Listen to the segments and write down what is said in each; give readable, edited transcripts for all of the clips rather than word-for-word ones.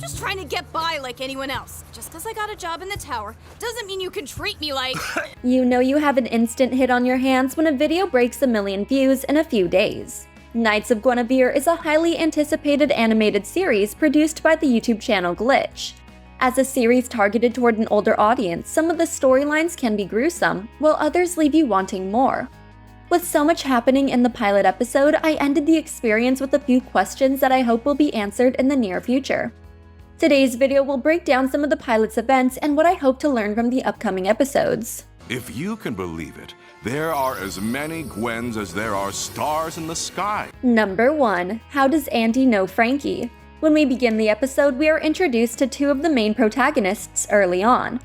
just trying to get by like anyone else. Just because I got a job in the tower doesn't mean you can treat me like... You know you have an instant hit on your hands when a video breaks 1 million views in a few days. Knights of Guinevere is a highly anticipated animated series produced by the YouTube channel Glitch. As a series targeted toward an older audience, some of the storylines can be gruesome, while others leave you wanting more. With so much happening in the pilot episode, I ended the experience with a few questions that I hope will be answered in the near future. Today's video will break down some of the pilot's events and what I hope to learn from the upcoming episodes. If you can believe it, there are as many Gwens as there are stars in the sky. Number 1. How does Andy know Frankie? When we begin the episode, we are introduced to 2 of the main protagonists early on.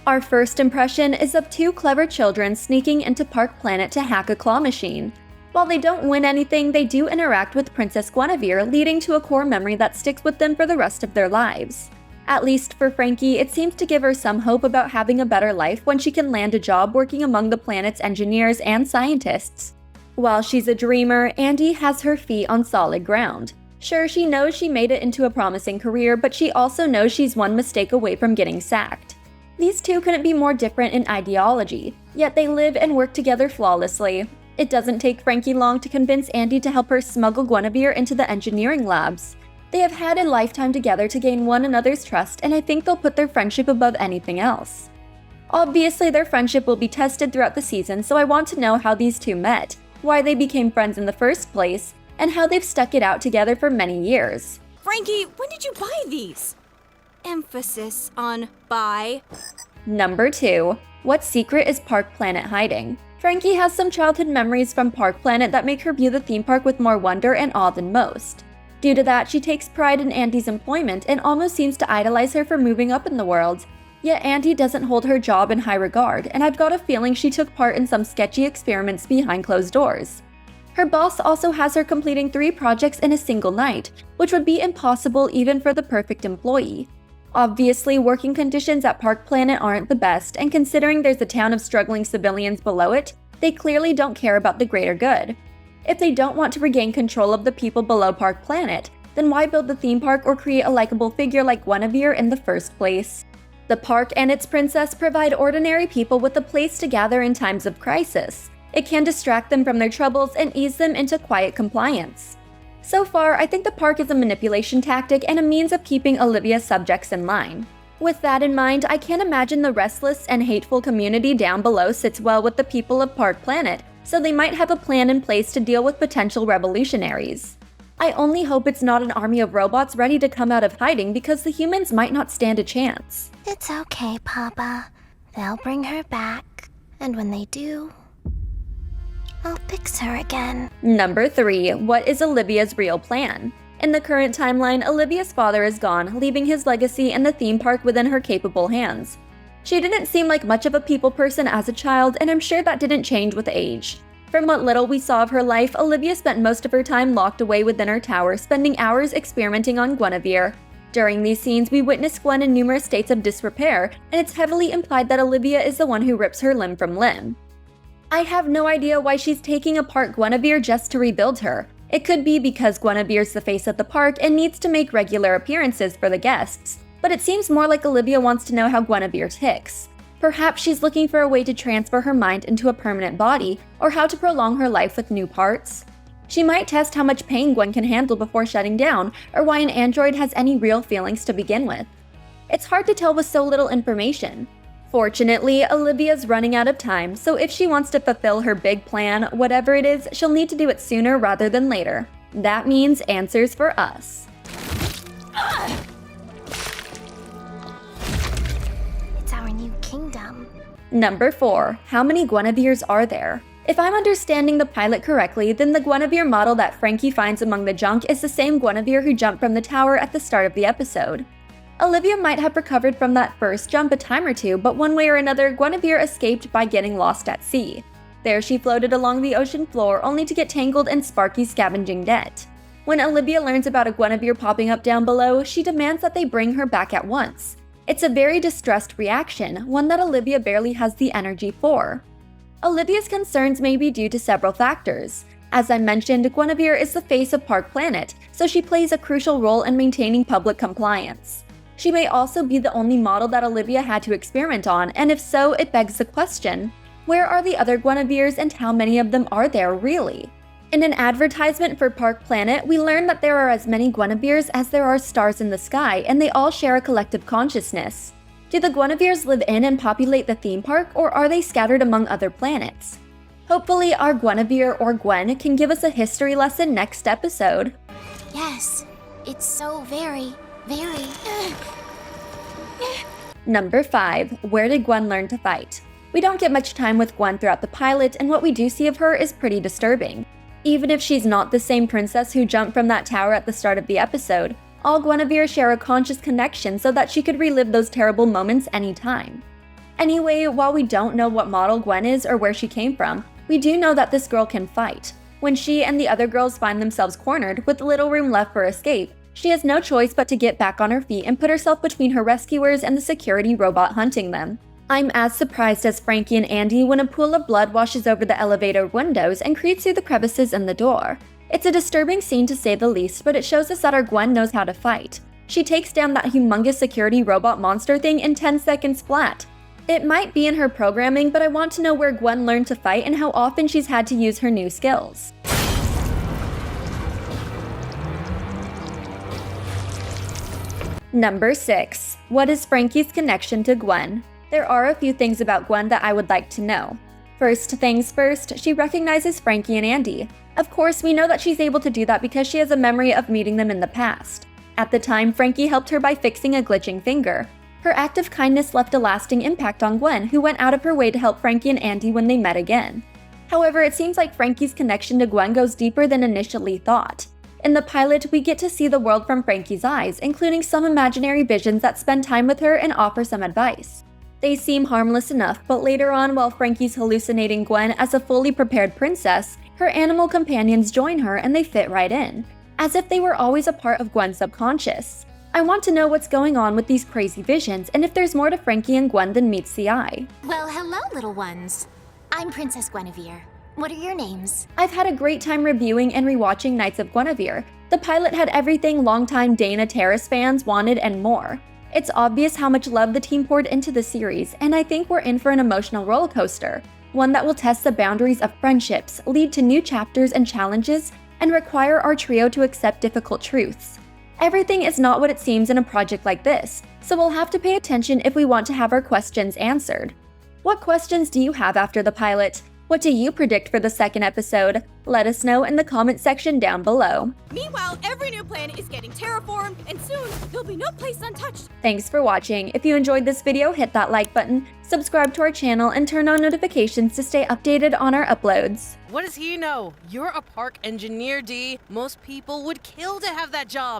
Our first impression is of 2 clever children sneaking into Park Planet to hack a claw machine. While they don't win anything, they do interact with Princess Guinevere, leading to a core memory that sticks with them for the rest of their lives. At least for Frankie, it seems to give her some hope about having a better life when she can land a job working among the planet's engineers and scientists. While she's a dreamer, Andy has her feet on solid ground. Sure, she knows she made it into a promising career, but she also knows she's one mistake away from getting sacked. These 2 couldn't be more different in ideology, yet they live and work together flawlessly. It doesn't take Frankie long to convince Andy to help her smuggle Guinevere into the engineering labs. They have had a lifetime together to gain one another's trust, and I think they'll put their friendship above anything else. Obviously, their friendship will be tested throughout the season, so I want to know how these 2 met, why they became friends in the first place, and how they've stuck it out together for many years. Frankie, when did you buy these? Emphasis on buy. Number 2. What secret is Park Planet hiding? Frankie has some childhood memories from Park Planet that make her view the theme park with more wonder and awe than most. Due to that, she takes pride in Andy's employment and almost seems to idolize her for moving up in the world. Yet Andy doesn't hold her job in high regard, and I've got a feeling she took part in some sketchy experiments behind closed doors. Her boss also has her completing 3 projects in a single night, which would be impossible even for the perfect employee. Obviously, working conditions at Park Planet aren't the best, and considering there's a town of struggling civilians below it, they clearly don't care about the greater good. If they don't want to regain control of the people below Park Planet, then why build the theme park or create a likable figure like Guinevere in the first place? The park and its princess provide ordinary people with a place to gather in times of crisis. It can distract them from their troubles and ease them into quiet compliance. So far, I think the park is a manipulation tactic and a means of keeping Olivia's subjects in line. With that in mind, I can't imagine the restless and hateful community down below sits well with the people of Park Planet, so they might have a plan in place to deal with potential revolutionaries. I only hope it's not an army of robots ready to come out of hiding because the humans might not stand a chance. It's okay, Papa. They'll bring her back, and when they do, I'll fix her again. Number 3. What is Olivia's real plan? In the current timeline, Olivia's father is gone, leaving his legacy and the theme park within her capable hands. She didn't seem like much of a people person as a child, and I'm sure that didn't change with age. From what little we saw of her life, Olivia spent most of her time locked away within her tower, spending hours experimenting on Guinevere. During these scenes, we witness Gwen in numerous states of disrepair, and it's heavily implied that Olivia is the one who rips her limb from limb. I have no idea why she's taking apart Guinevere just to rebuild her. It could be because Guinevere's the face of the park and needs to make regular appearances for the guests, but it seems more like Olivia wants to know how Guinevere ticks. Perhaps she's looking for a way to transfer her mind into a permanent body, or how to prolong her life with new parts. She might test how much pain Gwen can handle before shutting down, or why an android has any real feelings to begin with. It's hard to tell with so little information. Fortunately, Olivia's running out of time, so if she wants to fulfill her big plan, whatever it is, she'll need to do it sooner rather than later. That means answers for us. It's our new kingdom. Number 4. How many Guineveres are there? If I'm understanding the pilot correctly, then the Guinevere model that Frankie finds among the junk is the same Guinevere who jumped from the tower at the start of the episode. Olivia might have recovered from that first jump a time or 2, but one way or another, Guinevere escaped by getting lost at sea. There she floated along the ocean floor only to get tangled in Sparky's scavenging net. When Olivia learns about a Guinevere popping up down below, she demands that they bring her back at once. It's a very distressed reaction, one that Olivia barely has the energy for. Olivia's concerns may be due to several factors. As I mentioned, Guinevere is the face of Park Planet, so she plays a crucial role in maintaining public compliance. She may also be the only model that Olivia had to experiment on, and if so, it begs the question, where are the other Guineveres and how many of them are there really? In an advertisement for Park Planet, we learn that there are as many Guineveres as there are stars in the sky, and they all share a collective consciousness. Do the Guineveres live in and populate the theme park, or are they scattered among other planets? Hopefully, our Guinevere or Gwen can give us a history lesson next episode. Yes, it's so very. Number 5. Where did Gwen learn to fight? We don't get much time with Gwen throughout the pilot, and what we do see of her is pretty disturbing. Even if she's not the same princess who jumped from that tower at the start of the episode, all Guinevere share a conscious connection so that she could relive those terrible moments anytime. Anyway, while we don't know what model Gwen is or where she came from, we do know that this girl can fight. When she and the other girls find themselves cornered with little room left for escape, she has no choice but to get back on her feet and put herself between her rescuers and the security robot hunting them. I'm as surprised as Frankie and Andy when a pool of blood washes over the elevator windows and creeps through the crevices in the door. It's a disturbing scene to say the least, but it shows us that our Gwen knows how to fight. She takes down that humongous security robot monster thing in 10 seconds flat. It might be in her programming, but I want to know where Gwen learned to fight and how often she's had to use her new skills. Number 6. What is Frankie's connection to Gwen? There are a few things about Gwen that I would like to know. First things first, she recognizes Frankie and Andy. Of course, we know that she's able to do that because she has a memory of meeting them in the past. At the time, Frankie helped her by fixing a glitching finger. Her act of kindness left a lasting impact on Gwen, who went out of her way to help Frankie and Andy when they met again. However, it seems like Frankie's connection to Gwen goes deeper than initially thought. In the pilot, we get to see the world from Frankie's eyes, including some imaginary visions that spend time with her and offer some advice. They seem harmless enough, but later on, while Frankie's hallucinating Gwen as a fully prepared princess, her animal companions join her and they fit right in, as if they were always a part of Gwen's subconscious. I want to know what's going on with these crazy visions and if there's more to Frankie and Gwen than meets the eye. Well, hello, little ones. I'm Princess Guinevere. What are your names? I've had a great time reviewing and rewatching Knights of Guinevere. The pilot had everything longtime Dana Terrace fans wanted and more. It's obvious how much love the team poured into the series, and I think we're in for an emotional roller coaster, one that will test the boundaries of friendships, lead to new chapters and challenges, and require our trio to accept difficult truths. Everything is not what it seems in a project like this, so we'll have to pay attention if we want to have our questions answered. What questions do you have after the pilot? What do you predict for the second episode? Let us know in the comment section down below. Meanwhile, every new planet is getting terraformed, and soon there'll be no place untouched. Thanks for watching. If you enjoyed this video, hit that like button, subscribe to our channel, and turn on notifications to stay updated on our uploads. What does he know? You're a park engineer, D. Most people would kill to have that job.